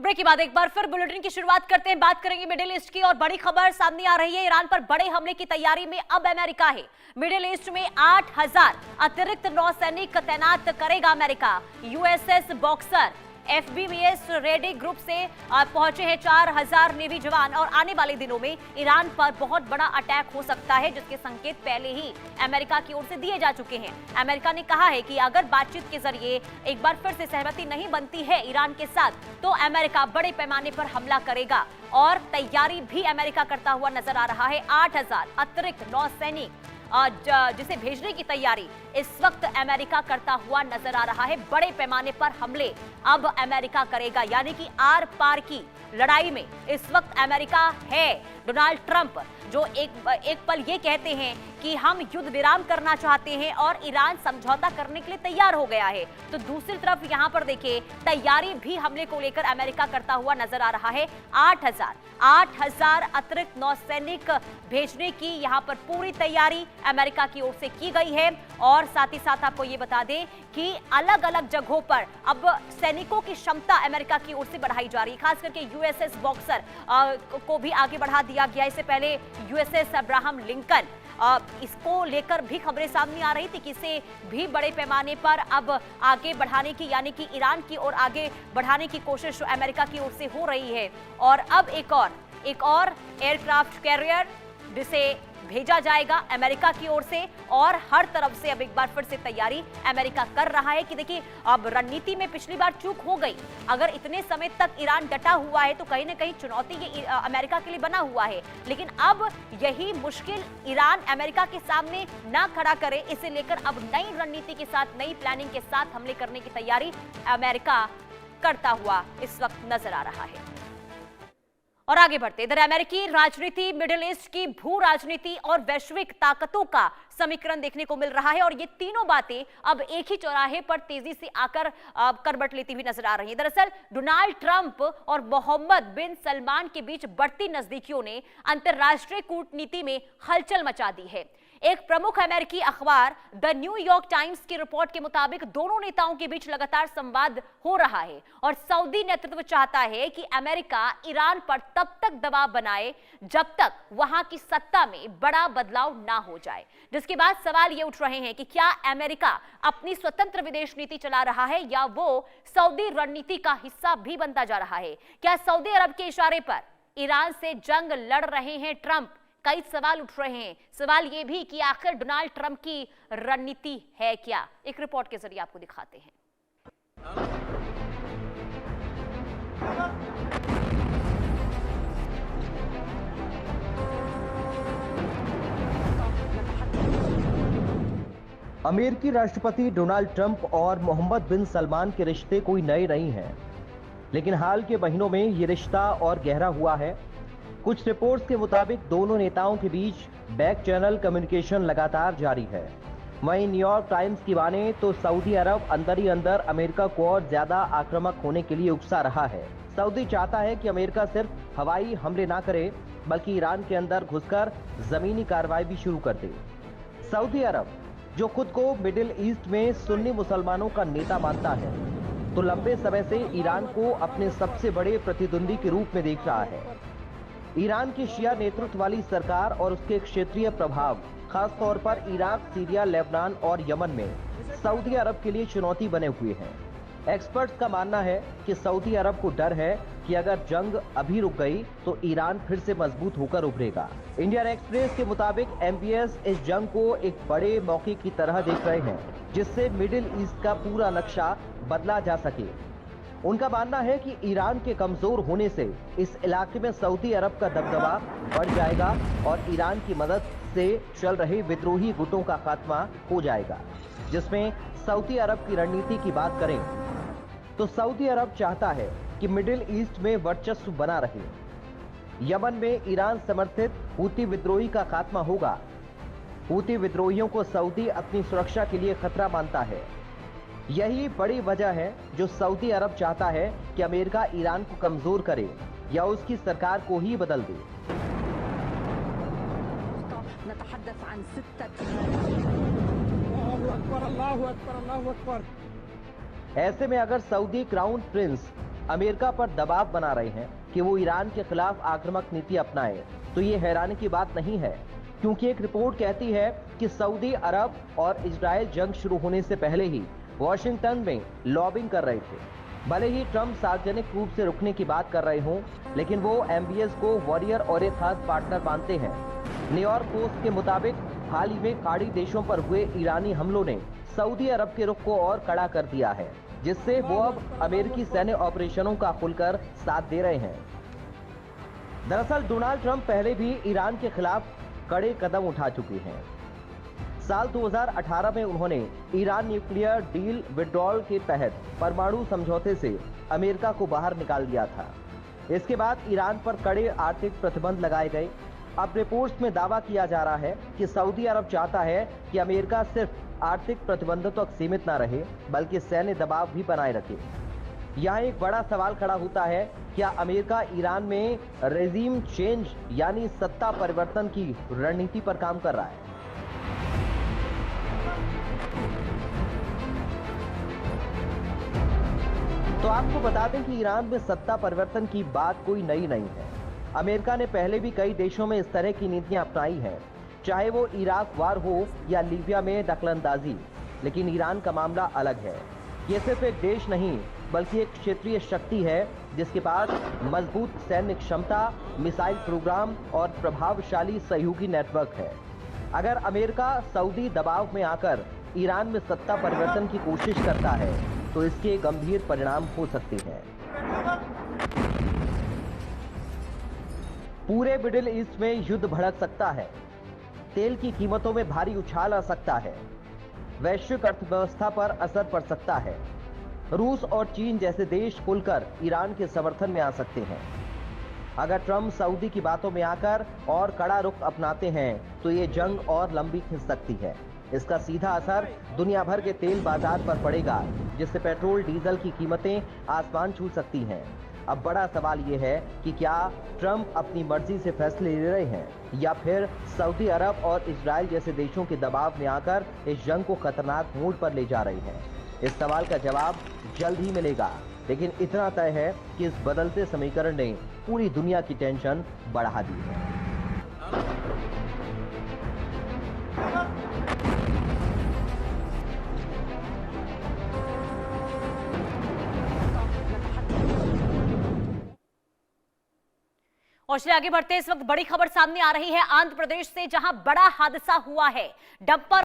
Break के बाद एक बार फिर बुलेटिन की शुरुआत करते हैं। बात करेंगे मिडिल ईस्ट की और बड़ी खबर सामने आ रही है। ईरान पर बड़े हमले की तैयारी में अब अमेरिका है। मिडिल ईस्ट में 8000 अतिरिक्त नौसैनिक तैनात करेगा America. USS Boxer amphibious ready group से पहुंचे हैं 4000 नेवी जवान और आने वाले दिनों में ईरान पर बहुत बड़ा अटैक हो सकता है, जिसके संकेत पहले ही अमेरिका की ओर से दिए जा चुके हैं। अमेरिका ने कहा है कि अगर बातचीत के जरिए एक बार फिर से सहमति नहीं बनती है ईरान के साथ, तो अमेरिका बड़े पैमाने पर हमला करेगा और तैयारी भी अमेरिका करता हुआ नजर आ रहा है। 8000 अतिरिक्त नौसैनिक जिसे भेजने की तैयारी इस वक्त अमेरिका करता हुआ नजर आ रहा है। बड़े पैमाने पर हमले अब अमेरिका करेगा, यानी कि आर पार की लड़ाई में इस वक्त अमेरिका है। डोनाल्ड ट्रंप जो एक पल ये कहते हैं कि हम युद्ध विराम करना चाहते हैं और ईरान समझौता करने के लिए तैयार हो गया है, तो दूसरी तरफ यहां पर देखिए तैयारी भी हमले को लेकर अमेरिका करता हुआ नजर आ रहा है। 8000 अतिरिक्त नौसैनिक भेजने की यहां पर पूरी तैयारी अमेरिका की ओर से की गई है। और साथ ही साथ आपको ये बता दें कि अलग अलग जगहों पर अब सैनिकों की क्षमता अमेरिका की ओर से बढ़ाई जा रही है। खास करके यूएसएस बॉक्सर को भी आगे बढ़ा दिया गया। इससे पहले यूएसएस अब्राहम लिंकन, इसको लेकर भी खबरें सामने आ रही थी कि इसे भी बड़े पैमाने पर अब आगे बढ़ाने की, यानी कि ईरान की ओर आगे बढ़ाने की कोशिश अमेरिका की ओर से हो रही है। और अब एक और एयरक्राफ्ट कैरियर जिसे भेजा जाएगा अमेरिका की ओर से, और हर तरफ से अब एक बार फिर से तैयारी अमेरिका कर रहा है कि देखिए अब रणनीति में पिछली बार चूक हो गई। अगर इतने समय तक ईरान डटा हुआ है तो कहीं ना कहीं चुनौती ये अमेरिका के लिए बना हुआ है, लेकिन अब यही मुश्किल ईरान अमेरिका के सामने ना खड़ा करे, इसे लेकर अब नई रणनीति के साथ, नई प्लानिंग के साथ हमले करने की तैयारी अमेरिका करता हुआ इस वक्त नजर आ रहा है। और आगे बढ़ते इधर अमेरिकी राजनीति, मिडिल ईस्ट की भू राजनीति और वैश्विक ताकतों का समीकरण देखने को मिल रहा है, और ये तीनों बातें अब एक ही चौराहे पर तेजी से आकर करवट लेती हुई नजर आ रही है। दरअसल डोनाल्ड ट्रंप और मोहम्मद बिन सलमान के बीच बढ़ती नजदीकियों ने अंतरराष्ट्रीय कूटनीति में हलचल मचा दी है। एक प्रमुख अमेरिकी अखबार द न्यूयॉर्क टाइम्स की रिपोर्ट के मुताबिक दोनों नेताओं के बीच लगातार संवाद हो रहा है, और सऊदी नेतृत्व चाहता है कि अमेरिका ईरान पर तब तक दबाव बनाए जब तक वहां की सत्ता में बड़ा बदलाव ना हो जाए। जिसके बाद सवाल ये उठ रहे हैं कि क्या अमेरिका अपनी स्वतंत्र विदेश नीति चला रहा है या वो सऊदी रणनीति का हिस्सा भी बनता जा रहा है? क्या सऊदी अरब के इशारे पर ईरान से जंग लड़ रहे हैं ट्रंप? कई सवाल उठ रहे हैं। सवाल यह भी कि आखिर डोनाल्ड ट्रंप की रणनीति है क्या? एक रिपोर्ट के जरिए आपको दिखाते हैं। अमेरिकी राष्ट्रपति डोनाल्ड ट्रंप और मोहम्मद बिन सलमान के रिश्ते कोई नए नहीं हैं, लेकिन हाल के महीनों में ये रिश्ता और गहरा हुआ है। कुछ रिपोर्ट्स के मुताबिक दोनों नेताओं के बीच बैक चैनल कम्युनिकेशन लगातार जारी है। वहीं न्यूयॉर्क टाइम्स की माने तो सऊदी अरब अंदर ही अंदर अमेरिका को और ज्यादा आक्रामक होने के लिए उकसा रहा है। सऊदी चाहता है कि अमेरिका सिर्फ हवाई हमले ना करे, बल्कि ईरान के अंदर घुसकर जमीनी कार्रवाई भी शुरू कर दे। सऊदी अरब जो खुद को मिडिल ईस्ट में सुन्नी मुसलमानों का नेता मानता है, तो लंबे समय से ईरान को अपने सबसे बड़े प्रतिद्वंदी के रूप में देख रहा है। ईरान की शिया नेतृत्व वाली सरकार और उसके क्षेत्रीय प्रभाव, खास तौर पर इराक, सीरिया, लेबनान और यमन में सऊदी अरब के लिए चुनौती बने हुए हैं। एक्सपर्ट्स का मानना है कि सऊदी अरब को डर है कि अगर जंग अभी रुक गई तो ईरान फिर से मजबूत होकर उभरेगा। इंडियन एक्सप्रेस के मुताबिक एमबीएस इस जंग को एक बड़े मौके की तरह देख रहे हैं, जिससे मिडिल ईस्ट का पूरा नक्शा बदला जा सके। उनका मानना है कि ईरान के कमजोर होने से इस इलाके में सऊदी अरब का दबदबा बढ़ जाएगा और ईरान की मदद से चल रहे विद्रोही गुटों का खात्मा हो जाएगा। जिसमें सऊदी अरब की रणनीति की बात करें तो सऊदी अरब चाहता है कि मिडिल ईस्ट में वर्चस्व बना रहे। यमन में ईरान समर्थित हूती विद्रोही का खात्मा होगा। हूती विद्रोहियों को सऊदी अपनी सुरक्षा के लिए खतरा मानता है। यही बड़ी वजह है जो सऊदी अरब चाहता है कि अमेरिका ईरान को कमजोर करे या उसकी सरकार को ही बदल दे। ऐसे में अगर सऊदी क्राउन प्रिंस अमेरिका पर दबाव बना रहे हैं कि वो ईरान के खिलाफ आक्रामक नीति अपनाए, तो ये हैरानी की बात नहीं है, क्योंकि एक रिपोर्ट कहती है कि सऊदी अरब और इजराइल जंग शुरू होने से पहले ही वॉशिंगटन में लॉबिंग कर रहे थे। भले ही ट्रंप सार्वजनिक रूप से रुकने की बात कर रहे हों, लेकिन वो एमबीएस को वॉरियर और एक खास पार्टनर मानते हैं। न्यूयॉर्क पोस्ट के मुताबिक हाल ही में खाड़ी देशों पर हुए ईरानी हमलों ने सऊदी अरब के रुख को और कड़ा कर दिया है, जिससे वो अब अमेरिकी सैन्य ऑपरेशनों का खुलकर साथ दे रहे हैं। दरअसल डोनाल्ड ट्रंप पहले भी ईरान के खिलाफ कड़े कदम उठा चुके हैं। साल 2018 में उन्होंने ईरान न्यूक्लियर डील विड्रॉल के तहत परमाणु समझौते से अमेरिका को बाहर निकाल दिया था। इसके बाद ईरान पर कड़े आर्थिक प्रतिबंध लगाए गए। अब रिपोर्ट्स में दावा किया जा रहा है कि सऊदी अरब चाहता है कि अमेरिका सिर्फ आर्थिक प्रतिबंधों तक सीमित न रहे, बल्कि सैन्य दबाव भी बनाए रखे। यहाँ एक बड़ा सवाल खड़ा होता है, क्या अमेरिका ईरान में रेजिम चेंज यानी सत्ता परिवर्तन की रणनीति पर काम कर रहा है? तो आपको बता दें कि ईरान में सत्ता परिवर्तन की बात कोई नई नहीं है। अमेरिका ने पहले भी कई देशों में इस तरह की नीतियां अपनाई हैं, चाहे वो इराक वार हो या लीबिया में दखलंदाजी। लेकिन ईरान का मामला अलग है। ये सिर्फ एक देश नहीं, बल्कि एक क्षेत्रीय शक्ति है जिसके पास मजबूत सैन्य क्षमता, मिसाइल प्रोग्राम और प्रभावशाली सहयोगी नेटवर्क है। अगर अमेरिका सऊदी दबाव में आकर ईरान में सत्ता परिवर्तन की कोशिश करता है, तो इसके गंभीर परिणाम हो सकते हैं। पूरे मिडिल ईस्ट में युद्ध भड़क सकता है, तेल की कीमतों में भारी उछाल आ सकता है, वैश्विक अर्थव्यवस्था पर असर पड़ सकता है। रूस और चीन जैसे देश खुलकर ईरान के समर्थन में आ सकते हैं। अगर ट्रंप सऊदी की बातों में आकर और कड़ा रुख अपनाते हैं, तो ये जंग और लंबी खिंच सकती है। इसका सीधा असर दुनिया भर के तेल बाजार पर पड़ेगा, जिससे पेट्रोल डीजल की कीमतें आसमान छू सकती हैं। अब बड़ा सवाल ये है कि क्या ट्रंप अपनी मर्जी से फैसले ले रहे हैं, या फिर सऊदी अरब और इजराइल जैसे देशों के दबाव में आकर इस जंग को खतरनाक मोड़ पर ले जा रहे हैं। इस सवाल का जवाब जल्द ही मिलेगा, लेकिन इतना तय है कि इस बदलते समीकरण ने पूरी दुनिया की टेंशन बढ़ा दी है। और चलिए आगे बढ़ते हैं। इस वक्त बड़ी खबर सामने आ रही है आंध्र प्रदेश से, जहां बड़ा हादसा हुआ है। डंपर